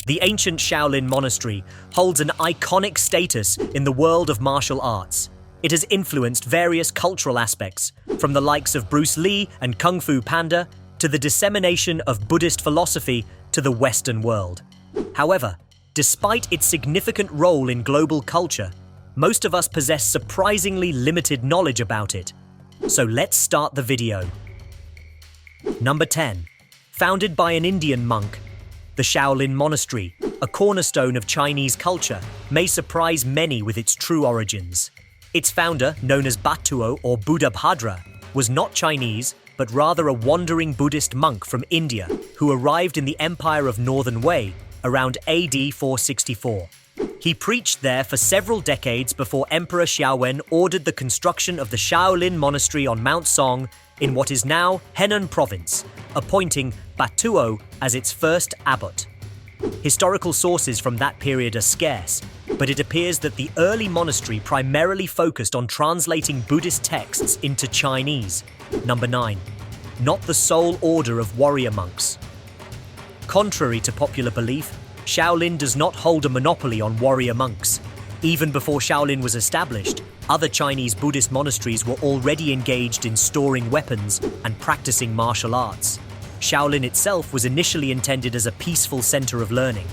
The ancient Shaolin Monastery holds an iconic status in the world of martial arts. It has influenced various cultural aspects, from the likes of Bruce Lee and Kung Fu Panda to the dissemination of Buddhist philosophy to the Western world. However, despite its significant role in global culture, most of us possess surprisingly limited knowledge about it. So let's start the video. Number 10. Founded by an Indian monk, the Shaolin Monastery, a cornerstone of Chinese culture, may surprise many with its true origins. Its founder, known as Batuo or Buddhabhadra, was not Chinese, but rather a wandering Buddhist monk from India who arrived in the Empire of Northern Wei around AD 464. He preached there for several decades before Emperor Xiaowen ordered the construction of the Shaolin Monastery on Mount Song in what is now Henan Province, appointing Batuo as its first abbot. Historical sources from that period are scarce, but it appears that the early monastery primarily focused on translating Buddhist texts into Chinese. Number 9. Not the sole order of warrior monks. Contrary to popular belief, Shaolin does not hold a monopoly on warrior monks. Even before Shaolin was established, other Chinese Buddhist monasteries were already engaged in storing weapons and practicing martial arts. Shaolin itself was initially intended as a peaceful center of learning.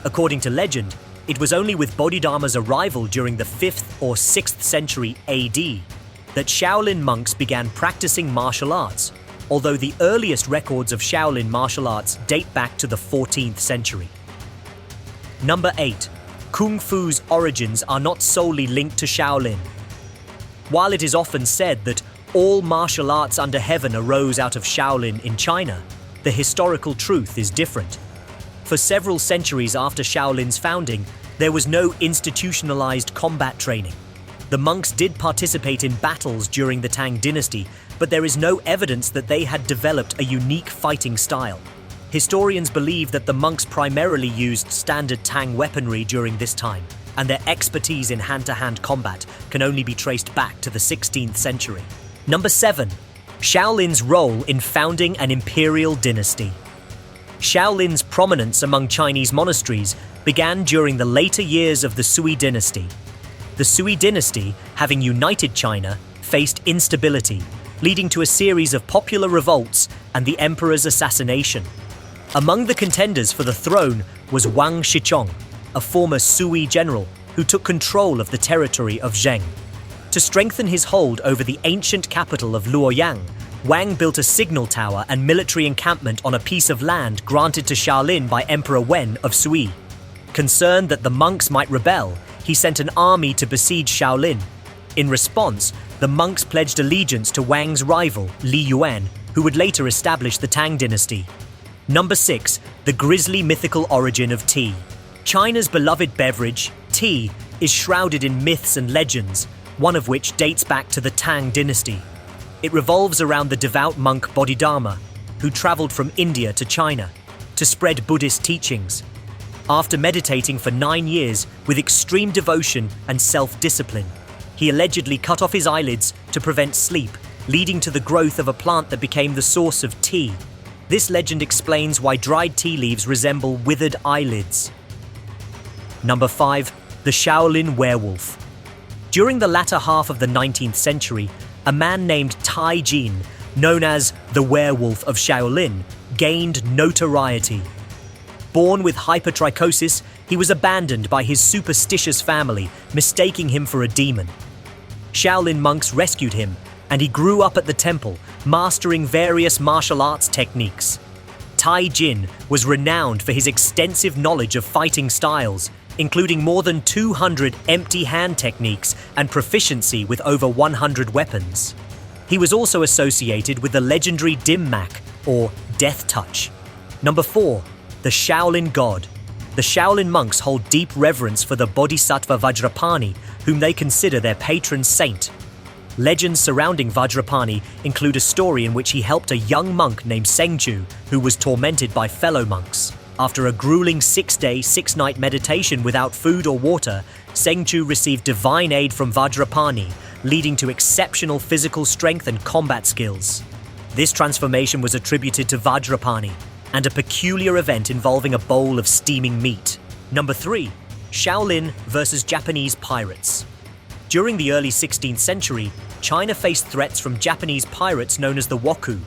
According to legend, it was only with Bodhidharma's arrival during the 5th or 6th century AD that Shaolin monks began practicing martial arts, although the earliest records of Shaolin martial arts date back to the 14th century. Number 8. Kung Fu's origins are not solely linked to Shaolin. While it is often said that all martial arts under heaven arose out of Shaolin in China, the historical truth is different. For several centuries after Shaolin's founding, there was no institutionalized combat training. The monks did participate in battles during the Tang Dynasty, but there is no evidence that they had developed a unique fighting style. Historians believe that the monks primarily used standard Tang weaponry during this time, and their expertise in hand-to-hand combat can only be traced back to the 16th century. Number 7. Shaolin's role in founding an imperial dynasty. Shaolin's prominence among Chinese monasteries began during the later years of the Sui dynasty. The Sui dynasty, having united China, faced instability, leading to a series of popular revolts and the emperor's assassination. Among the contenders for the throne was Wang Shichong, a former Sui general who took control of the territory of Zheng. To strengthen his hold over the ancient capital of Luoyang, Wang built a signal tower and military encampment on a piece of land granted to Shaolin by Emperor Wen of Sui. Concerned that the monks might rebel, he sent an army to besiege Shaolin. In response, the monks pledged allegiance to Wang's rival, Li Yuan, who would later establish the Tang dynasty. Number 6. The grisly mythical origin of tea. China's beloved beverage, tea, is shrouded in myths and legends, one of which dates back to the Tang dynasty. It revolves around the devout monk Bodhidharma, who traveled from India to China to spread Buddhist teachings. After meditating for 9 years with extreme devotion and self-discipline, he allegedly cut off his eyelids to prevent sleep, leading to the growth of a plant that became the source of tea. This legend explains why dried tea leaves resemble withered eyelids. Number 5. The Shaolin Werewolf. During the latter half of the 19th century, a man named Tai Jin, known as the Werewolf of Shaolin, gained notoriety. Born with hypertrichosis, he was abandoned by his superstitious family, mistaking him for a demon. Shaolin monks rescued him, and he grew up at the temple, mastering various martial arts techniques. Tai Jin was renowned for his extensive knowledge of fighting styles, including more than 200 empty hand techniques and proficiency with over 100 weapons. He was also associated with the legendary Dim Mak, or Death Touch. Number 4. The Shaolin God. The Shaolin monks hold deep reverence for the Bodhisattva Vajrapani, whom they consider their patron saint. Legends surrounding Vajrapani include a story in which he helped a young monk named Sengju, who was tormented by fellow monks. After a grueling 6-day, 6-night meditation without food or water, Sengju received divine aid from Vajrapani, leading to exceptional physical strength and combat skills. This transformation was attributed to Vajrapani, and a peculiar event involving a bowl of steaming meat. Number 3. Shaolin versus Japanese pirates. During the early 16th century, China faced threats from Japanese pirates known as the Wokou.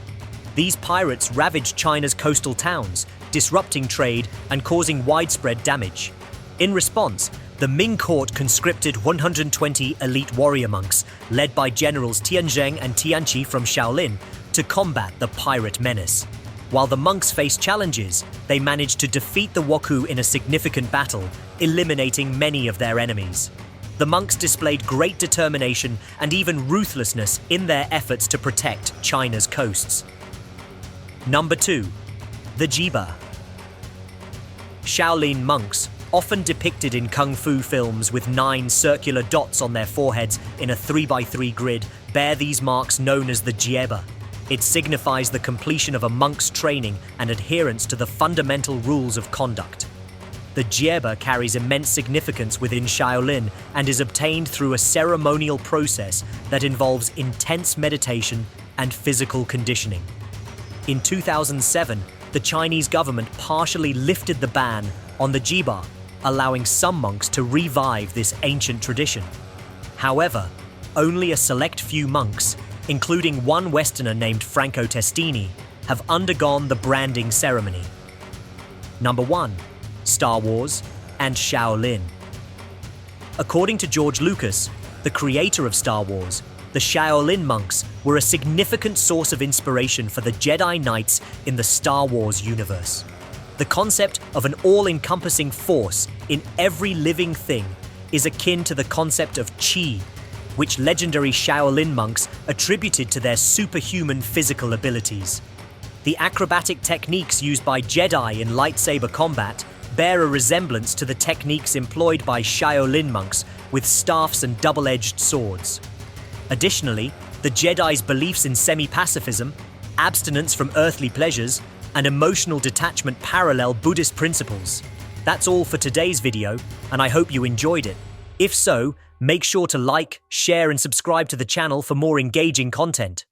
These pirates ravaged China's coastal towns, disrupting trade and causing widespread damage. In response, the Ming court conscripted 120 elite warrior monks, led by generals Tianzheng and Tianqi from Shaolin, to combat the pirate menace. While the monks faced challenges, they managed to defeat the Wokou in a significant battle, eliminating many of their enemies. The monks displayed great determination and even ruthlessness in their efforts to protect China's coasts. Number 2. The Jiba. Shaolin monks, often depicted in kung fu films with 9 circular dots on their foreheads in a 3x3 grid, bear these marks known as the jieba. It signifies the completion of a monk's training and adherence to the fundamental rules of conduct. The jieba carries immense significance within Shaolin and is obtained through a ceremonial process that involves intense meditation and physical conditioning. In 2007, the Chinese government partially lifted the ban on the jiba, allowing some monks to revive this ancient tradition. However, only a select few monks, including one Westerner named Franco Testini, have undergone the branding ceremony. Number 1. Star Wars and Shaolin. According to George Lucas, the creator of Star Wars, the Shaolin monks were a significant source of inspiration for the Jedi Knights in the Star Wars universe. The concept of an all-encompassing force in every living thing is akin to the concept of Qi, which legendary Shaolin monks attributed to their superhuman physical abilities. The acrobatic techniques used by Jedi in lightsaber combat bear a resemblance to the techniques employed by Shaolin monks with staffs and double-edged swords. Additionally, the Jedi's beliefs in semi-pacifism, abstinence from earthly pleasures, and emotional detachment parallel Buddhist principles. That's all for today's video, and I hope you enjoyed it. If so, make sure to like, share, and subscribe to the channel for more engaging content.